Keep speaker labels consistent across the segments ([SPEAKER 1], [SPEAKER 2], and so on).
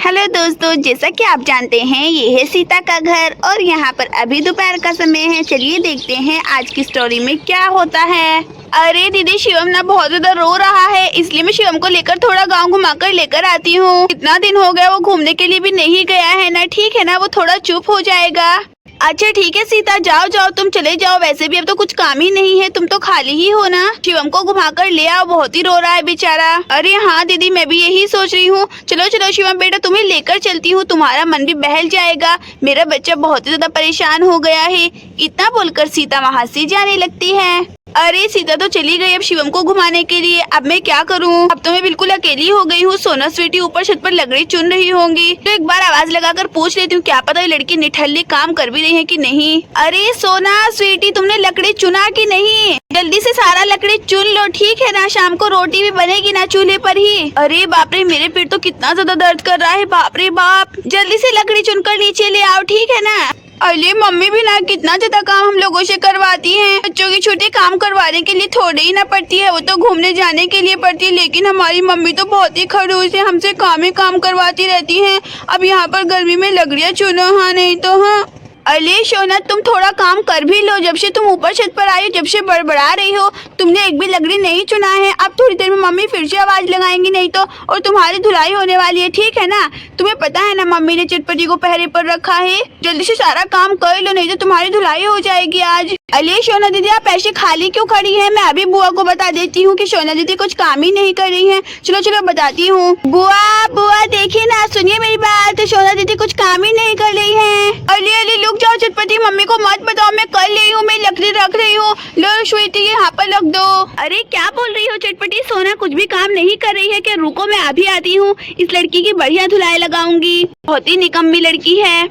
[SPEAKER 1] Hello दोस्तों, जैसा कि आप जानते हैं ये है सीता का घर और यहाँ पर अभी दोपहर का समय है। चलिए देखते हैं आज की स्टोरी में क्या होता है। अरे दीदी, शिवम ना बहुत ज्यादा रो रहा है, इसलिए मैं शिवम को लेकर थोड़ा गांव घुमाकर लेकर आती हूँ। इतना दिन हो गया वो घूमने के लिए भी नहीं गया है ना। ठीक है ना, वो थोड़ा चुप हो जाएगा। अच्छा ठीक है सीता, जाओ जाओ तुम चले जाओ। वैसे भी अब तो कुछ काम ही नहीं है, तुम तो खाली ही हो ना। शिवम को घुमाकर ले आओ, बहुत ही रो रहा है बेचारा। अरे हाँ दीदी, मैं भी यही सोच रही हूँ। चलो चलो शिवम बेटा, तुम्हें लेकर चलती हूँ, तुम्हारा मन भी बहल जाएगा। मेरा बच्चा बहुत ही ज्यादा परेशान हो गया है। इतना बोलकर सीता वहाँ से जाने लगती है। अरे सीता तो चली गई अब शिवम को घुमाने के लिए। अब मैं क्या करूं? अब तो मैं बिल्कुल अकेली हो गई हूँ। सोना स्वीटी ऊपर छत पर लकड़ी चुन रही होंगी, तो एक बार आवाज लगाकर पूछ लेती हूँ, क्या पता ये लड़की निठल्ली काम कर भी रही है कि नहीं। अरे सोना स्वीटी, तुमने लकड़ी चुना कि नहीं? जल्दी से सारा लकड़ी चुन लो, ठीक है ना। शाम को रोटी भी बनेगी ना चूल्हे पर ही। अरे बाप रे, मेरे पेट तो कितना ज्यादा दर्द कर रहा है, बाप रे बाप। जल्दी से लकड़ी चुनकर नीचे ले आओ, ठीक है ना। अरे मम्मी भी ना कितना ज्यादा काम हम लोगों से करवाती हैं। बच्चों की छुट्टी काम करवाने के लिए थोड़ी ही ना पड़ती है, वो तो घूमने जाने के लिए पड़ती है। लेकिन हमारी मम्मी तो बहुत ही खड़ूस है, हमसे काम ही काम करवाती रहती हैं। अब यहाँ पर गर्मी में लकड़ियाँ चुनो, हाँ नहीं तो हाँ। अरे शोना, तुम थोड़ा काम कर भी लो। जब से तुम ऊपर छत पर आई हो, जब से बड़बड़ा रही हो, तुमने एक भी लकड़ी नहीं चुना है। अब थोड़ी देर में मम्मी फिर से आवाज लगाएंगी नहीं तो, और तुम्हारी धुलाई होने वाली है, ठीक है ना। तुम्हें पता है ना मम्मी ने चटपटी को पहरे पर रखा है। जल्दी से सारा काम कर लो, नहीं तो तुम्हारी धुलाई हो जाएगी आज। अरे शोना दीदी, आप ऐसे खाली क्यों खड़ी हैं? मैं अभी बुआ को बता देती हूँ कि शोना दीदी कुछ काम ही नहीं कर रही है। चलो चलो बताती हूँ। बुआ बुआ देखिए ना, सुनिए मेरी बात। शोना दीदी कुछ काम ही नहीं कर रही है। अरे अरे रुक जाओ चटपटी, मम्मी को मत बताओ, मैं कर रही हूँ, मैं लकड़ी रख रही हूँ। लो स्वीटी, यहाँ पर रख दो। अरे क्या बोल रही हो चटपटी? सोना कुछ भी काम नहीं कर रही है क्या? रुको मैं अभी आती हूँ, इस लड़की की बढ़िया धुलाई लगाऊंगी। बहुत ही निकम्मी लड़की है।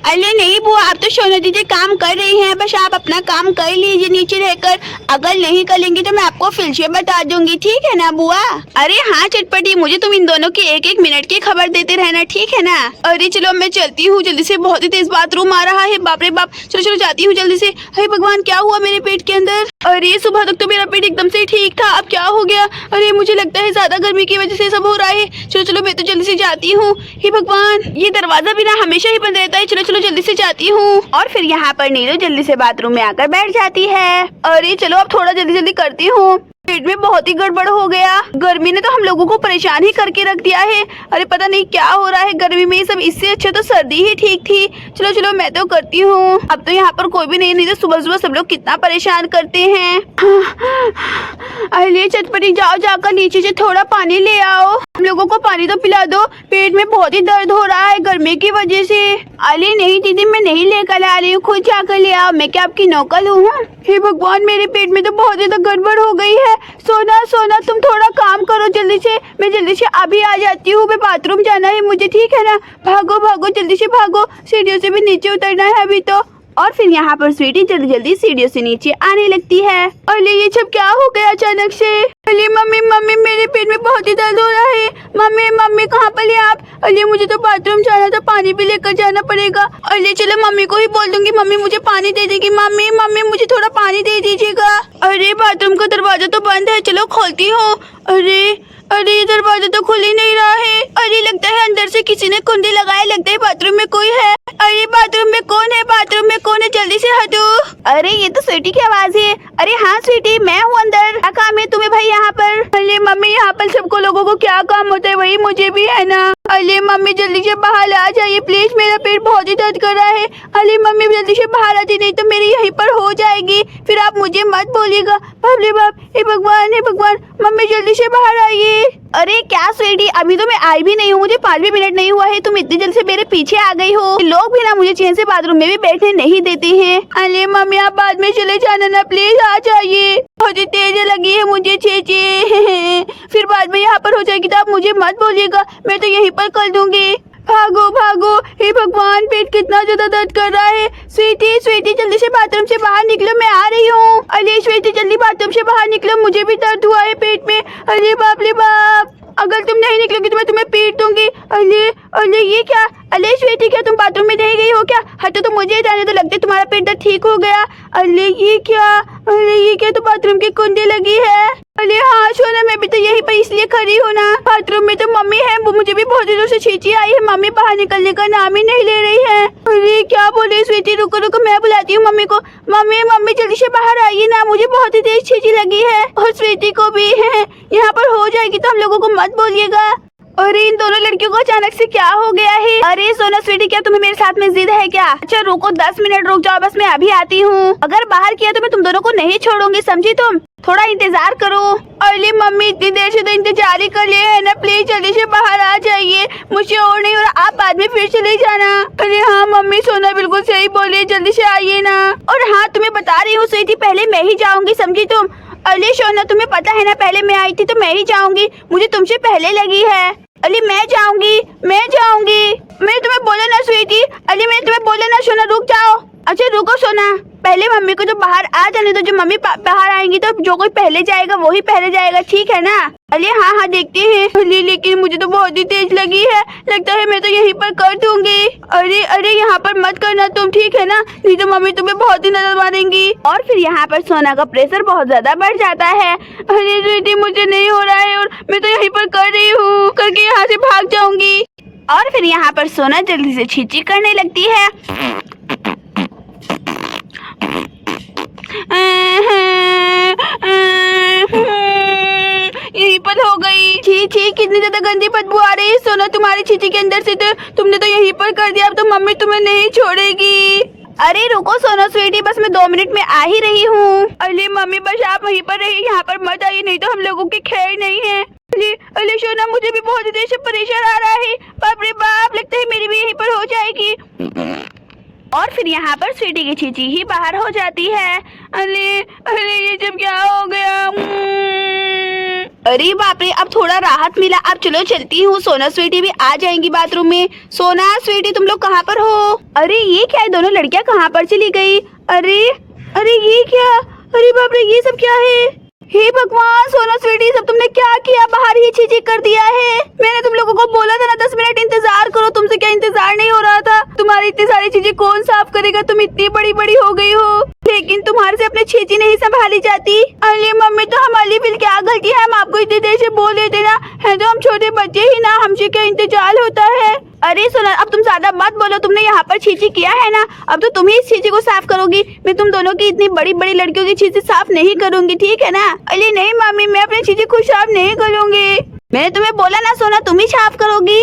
[SPEAKER 1] अरे नहीं बुआ, आप तो सोना दीदी काम कर रही हैं, बस आप अपना काम कर लीजिए नीचे रहकर। अगर नहीं करेंगी तो मैं आपको फिर से बता दूंगी, ठीक है ना बुआ। अरे हाँ चटपटी, मुझे तुम इन दोनों की एक एक मिनट की खबर देते रहना, ठीक है ना। अरे चलो मैं चलती हूँ जल्दी से, बहुत ही तेज बाथरूम आ रहा है, बाप रे बाप। चलो चलो जाती हूँ जल्दी से। हे भगवान, क्या हुआ मेरे पेट के अंदर? अरे सुबह तक तो मेरा पेट एकदम से ठीक था, अब क्या हो गया? अरे मुझे लगता है ज्यादा गर्मी की वजह से सब हो रहा है। चलो चलो मैं तो जल्दी से जाती हूँ। हे भगवान, ये दरवाजा भी ना हमेशा ही बंद रहता है। चलो चलो जल्दी से जाती हूँ। और फिर यहाँ पर नीलू जल्दी से बाथरूम में आकर बैठ जाती है। अरे चलो अब थोड़ा जल्दी जल्दी करती हूँ, पेट में बहुत ही गड़बड़ हो गया। गर्मी ने तो हम लोगों को परेशान ही करके रख दिया है। अरे पता नहीं क्या हो रहा है गर्मी में सब, इससे अच्छा तो सर्दी ही ठीक थी। चलो चलो मैं तो करती हूँ। अब तो यहाँ पर कोई भी नहीं तो सुबह सुबह सब लोग कितना परेशान करते हैं। अरे चटपटी, जाओ जाकर नीचे से थोड़ा पानी ले आओ, हम लोगों को पानी तो पिला दो। पेट में बहुत ही दर्द हो रहा है गर्मी की वजह से। अरे नहीं दीदी, मैं नहीं लेकर आ रही हूँ, खुद जाकर ले आओ, मैं क्या आपकी नौकर हूँ? हे भगवान, मेरे पेट में तो बहुत ज्यादा गड़बड़ हो गई है। सोना सोना, तुम थोड़ा काम करो जल्दी से। मैं जल्दी से अभी आ जाती हूँ, मैं बाथरूम जाना है मुझे, ठीक है ना। भागो भागो जल्दी से भागो, सीढ़ियों से भी नीचे उतरना है अभी तो। और फिर यहाँ पर स्वीटी जल्दी जल्दी सीढ़ियों से नीचे आने लगती है। अरे ये सब क्या हो गया अचानक से? अरे मम्मी मम्मी, मेरे पेट में बहुत ही दर्द हो रहा है। मम्मी मम्मी, कहाँ पर है आप? अरे मुझे तो बाथरूम जाना था, पानी भी लेकर जाना पड़ेगा। अरे चलो मम्मी को ही बोल दूंगी, मम्मी मुझे पानी दे देगी। मम्मी मम्मी, मुझे थोड़ा पानी दे दीजिएगा। अरे बाथरूम का दरवाजा तो बंद है, चलो खोलती हूँ। अरे ये दरवाजा तो खुल ही नहीं रहा है। अरे लगता है अंदर से किसी ने कुंडी लगाया, लगता है बाथरूम में कोई है। अरे बाथरूम में कौन है? बाथरूम में कौन है? जल्दी से हटो। अरे ये तो स्वीटी की आवाज है। अरे हाँ स्वीटी, मैं हूँ अंदर। क्या काम है तुम्हें भाई यहाँ पर? अरे मम्मी, यहाँ पर सबको लोगों को क्या काम होता है, वही मुझे भी है ना। अरे मम्मी जल्दी से बाहर आ जाइए प्लीज, मेरा पेट बहुत ही दर्द कर रहा है। अरे मम्मी जल्दी से बाहर आती, नहीं तो मेरी यहीं पर हो जाएगी, फिर आप मुझे मत बोलिएगा। बाप रे बाप, हे भगवान हे भगवान, मम्मी जल्दी से बाहर आइए। अरे क्या स्वीटी, अभी तो मैं आई भी नहीं हूँ, मुझे 5 भी मिनट नहीं हुआ है, तुम इतनी जल्दी से मेरे पीछे आ गई हो। लोग भी ना मुझे चैन से बाथरूम में भी बैठने नहीं देते हैं। अरे मम्मी आप बाद में चले जाना ना, प्लीज आ जाइए, बहुत ही तेज लगी है मुझे चेचे। फिर बाद में यहाँ पर हो जाएगी तो आप मुझे मत बोलिएगा, मैं तो यहीं पर कर दूंगी। भागो भागो, हे भगवान, पेट कितना ज्यादा दर्द कर रहा है। स्वीटी स्वीटी, जल्दी से बाथरूम से बाहर निकलो, मैं आ रही हूँ। अरे स्वीटी जल्दी बाथरूम से बाहर निकलो, मुझे भी दर्द हुआ है पेट में। अरे बाप रे बाप, अगर तुम नहीं निकलोगी तो मैं तुम्हें पीट दूंगी। अरे अरे ये क्या? अरे स्वीटी, क्या तुम बाथरूम में रह गई हो क्या? हटो तो मुझे जाने तो, लगता है तुम्हारा पेट दर्द ठीक हो गया। अरे ये क्या? अरे ये क्या? तो बाथरूम की कुंडी लगी है। अरे हाँ सोना, मैं भी तो यहीं पर इसलिए खड़ी हूँ ना। बाथरूम में तो मम्मी है, वो मुझे भी बहुत दिनों से छींची आई है। मम्मी बाहर निकलने का नाम ही नहीं ले रही है। अरे क्या बोले स्वीटी, रुको रुको, मैं बुलाती हूँ मम्मी को। मम्मी मम्मी जल्दी से बाहर आइए ना, मुझे बहुत ही तेज छींची लगी है और स्वीटी को भी है। यहाँ पर हो जाएगी तो हम लोगों को मत बोलिएगा। अरे इन दोनों लड़कियों को अचानक से क्या हो गया है? अरे सोना स्वीटी, क्या तुम्हें मेरे साथ में जिद है क्या? अच्छा रुको, 10 मिनट रुक जाओ, बस मैं अभी आती हूँ। अगर बाहर किया तो मैं तुम दोनों को नहीं छोड़ूंगी, समझी तुम? थोड़ा इंतजार करो। अरे मम्मी इतनी देर से तो इंतजार ही कर लिए है ना, प्लीज जल्दी से बाहर आ जाइए, मुझे और नहीं हो रहा, आप बाद में फिर चले जाना। अरे हाँ मम्मी, सोना बिल्कुल सही बोले, जल्दी से आइए ना। और हाँ तुम्हें बता रही हूँ स्वीटी, पहले मैं ही जाऊंगी, समझी तुम? अरे सोना तुम्हें पता है ना, पहले मैं आई थी तो मैं ही जाऊंगी, मुझे तुमसे पहले लगी है। अली मैं जाऊंगी। मैंने तुम्हें बोला ना स्वीटी, अली मैंने तुम्हें बोला ना सोना, रुक जाओ। अच्छा रुको सोना, पहले मम्मी को तो बाहर आ जाने दो, जो मम्मी बाहर आएंगी तो जो कोई पहले जाएगा वही पहले जाएगा, ठीक है ना? अरे हाँ हाँ देखते हैं। अरे लेकिन मुझे तो बहुत ही तेज लगी है, लगता है मैं तो यहीं पर कर दूंगी। अरे अरे यहाँ पर मत करना तुम, ठीक है ना? नहीं तो मम्मी तुम्हें बहुत ही नजर मारेंगी। और फिर यहाँ पर सोना का प्रेशर बहुत ज्यादा बढ़ जाता है। अरे स्वीटी मुझे नहीं हो रहा है और मैं तो यहीं पर कर रही हूँ, करके यहाँ से भाग जाऊंगी। और फिर यहाँ पर सोना जल्दी से छींची करने लगती है। यहीं पर हो गई। छी छी, कितनी ज्यादा गंदी बदबू आ रही है सोना तुम्हारी छींची के अंदर से, तो तुमने तो यहीं पर कर दिया, अब तो मम्मी तुम्हें नहीं छोड़ेगी। अरे रुको सोना स्वीटी, बस मैं 2 मिनट में आ ही रही हूँ। अरे मम्मी बस आप वहीं पर रहिए, यहाँ पर मत आइए, नहीं तो हम लोगों की खैर नहीं है। अरे सोना मुझे भी बहुत देर से प्रेशर आ रहा है, बाप रे बाप, लगता है मेरी भी यहीं पर हो जाएगी। और फिर यहाँ पर स्वीटी की छींची ही बाहर हो जाती है। अरे अरे ये जब क्या हो गया? अरे बाप रे, अब थोड़ा राहत मिला। अब चलो चलती हूँ, सोना स्वीटी भी आ जाएंगी बाथरूम में। सोना स्वीटी तुम लोग कहाँ पर हो? अरे ये क्या है, दोनों लड़कियाँ कहाँ पर चली गई? अरे अरे ये क्या? अरे बाप रे, ये सब क्या है? हे भगवान, सोना स्वीटी सब तुमने क्या किया? बाहर ही छींची कर दिया है। मैंने तुम लोगों को बोला था ना 10 मिनट इंतजार करो, तुमसे क्या इंतजार नहीं हो रहा था? तुम्हारी इतनी सारी चीजें कौन साफ करेगा? तुम इतनी बड़ी बड़ी हो गई हो, लेकिन तुम्हारे से अपने छींची नहीं संभाली जाती। अरे मम्मी तो हमारी भी क्या गलती है, हम आपको इतनी देर से बोल रहे थे ना, है तो हम छोटे बच्चे ही ना, हमसे क्या इंतजार होता है? अरे सोना अब तुम ज्यादा मत बोलो, तुमने यहाँ पर छींची किया है ना, अब तो तुम ही इस छींची को साफ करोगी। मैं तुम दोनों की इतनी बड़ी बड़ी लड़कियों की छींची साफ नहीं करूंगी, ठीक है ना? अरे नहीं मम्मी, मैं अपनी छींची खुद साफ नहीं करूंगी। मैंने तुम्हें बोला ना सोना, तुम ही साफ करोगी।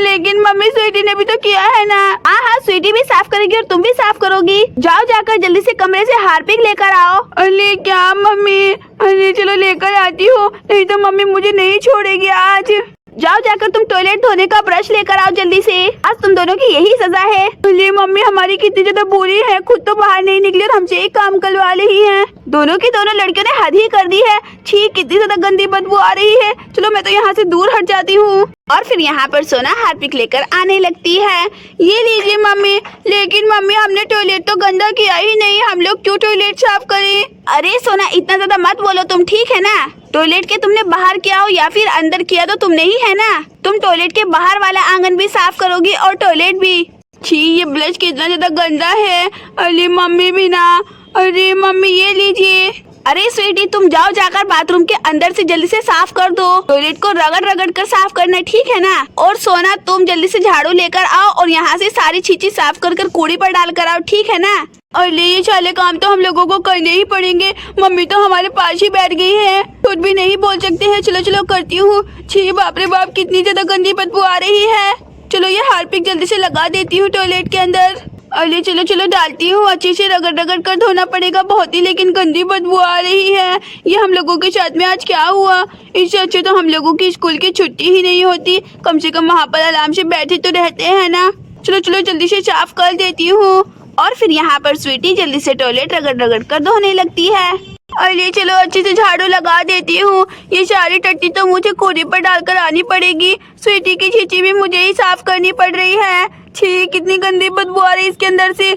[SPEAKER 1] लेकिन मम्मी स्वीटी ने भी तो किया है ना। हाँ हाँ, स्वीटी भी साफ करेगी और तुम भी साफ करोगी। जाओ जाकर जल्दी से कमरे से हार्पिक लेकर आओ। अरे क्या मम्मी? अरे चलो लेकर आती हो, नहीं तो मम्मी मुझे नहीं छोड़ेगी आज। जाओ जाकर तुम टॉयलेट धोने का ब्रश लेकर आओ जल्दी से, आज तुम दोनों की यही सजा है। अरे मम्मी हमारी कितनी ज्यादा बुरी है, खुद तो बाहर नहीं निकली और हमसे एक काम करवा रही है। दोनों की दोनों लड़कियों ने हद ही कर दी है। छी, कितनी ज्यादा गंदी बदबू आ रही है। चलो मैं तो यहाँ से दूर हट जाती हूँ। और फिर यहाँ पर सोना हार्पिक लेकर आने लगती है। ये लीजिए मम्मी। लेकिन मम्मी हमने टॉयलेट तो गंदा किया ही नहीं, हम लोग क्यों टॉयलेट साफ करें? अरे सोना इतना ज्यादा मत बोलो तुम, ठीक है ना? टॉयलेट के तुमने बाहर किया हो या फिर अंदर किया तो तुमने ही है ना। तुम टॉयलेट के बाहर वाला आंगन भी साफ करोगी और टॉयलेट भी। छी, ये ब्रश कितना ज्यादा गंदा है। अरे मम्मी भी ना। अरे मम्मी ये लीजिए। अरे स्वीटी तुम जाओ जाकर बाथरूम के अंदर से जल्दी से साफ कर दो, टॉयलेट को रगड़ रगड़ कर साफ करना, ठीक है ना? और सोना तुम जल्दी से झाड़ू लेकर आओ और यहाँ से सारी चीजें साफ कर कर कूड़ी पर डाल कर आओ, ठीक है ना? अरे ये सारे काम तो हम लोगों को करने ही पड़ेंगे, मम्मी तो हमारे पास ही बैठ गई है, कुछ भी नहीं बोल सकते हैं। चलो चलो करती हूँ। छी बाप रे बाप, कितनी ज्यादा गंदी बदबू आ रही है। चलो ये हार्पिक जल्दी से लगा देती हूँ टॉयलेट के अंदर। अरे चलो चलो डालती हूँ, अच्छे से रगड़ रगड़ कर धोना पड़ेगा, बहुत ही लेकिन गंदी बदबू आ रही है। ये हम लोगों के साथ में आज क्या हुआ? इससे अच्छे तो हम लोगों की स्कूल की छुट्टी ही नहीं होती, कम से कम वहाँ पर आराम से बैठे तो रहते हैं ना। चलो चलो जल्दी से साफ कर देती हूँ। और फिर यहाँ पर स्वीटी जल्दी से टॉयलेट रगड़ रगड़ कर धोने लगती है। अरे चलो अच्छे से झाड़ू लगा देती हूँ, ये सारी टट्टी तो मुझे कूड़े पर डालकर आनी पड़ेगी। स्वीटी की छींची भी मुझे ही साफ करनी पड़ रही है। छी, कितनी गंदी बदबू आ रही है इसके अंदर से।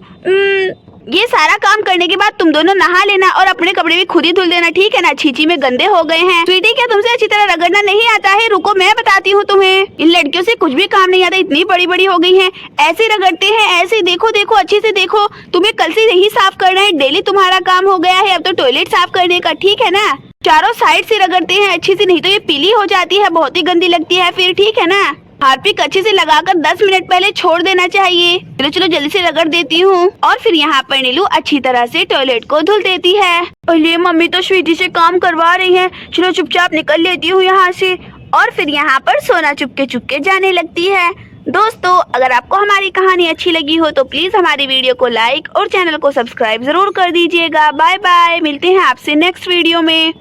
[SPEAKER 1] ये सारा काम करने के बाद तुम दोनों नहा लेना और अपने कपड़े भी खुद ही धुल देना, ठीक है ना? छींची में गंदे हो गए हैं। स्वीटी, क्या तुमसे अच्छी तरह रगड़ना नहीं आता है? रुको मैं बताती हूँ तुम्हें। इन लड़कियों से कुछ भी काम नहीं आता, इतनी बड़ी बड़ी हो गई हैं। ऐसे रगड़ते हैं, ऐसे देखो देखो, अच्छे से देखो। तुम्हें कल से यही साफ करना है, डेली तुम्हारा काम हो गया है अब तो टॉयलेट साफ करने का, ठीक है ना? चारों साइड से रगड़ते हैं अच्छे से, नहीं तो ये पीली हो जाती है, बहुत ही गंदी लगती है फिर, ठीक है ना? हार्पिक अच्छे से लगाकर 10 मिनट पहले छोड़ देना चाहिए। चलो चलो जल्दी से रगड़ देती हूँ। और फिर यहाँ पर नीलू अच्छी तरह से टॉयलेट को धुल देती है। अरे मम्मी तो स्वीटी से काम करवा रही है, चलो चुपचाप निकल लेती हूँ यहाँ से। और फिर यहाँ पर सोना चुपके चुपके जाने लगती है। दोस्तों, अगर आपको हमारी कहानी अच्छी लगी हो तो प्लीज हमारी वीडियो को लाइक और चैनल को सब्सक्राइब जरूर कर दीजिएगा। बाय बाय, मिलते हैं आपसे नेक्स्ट वीडियो में।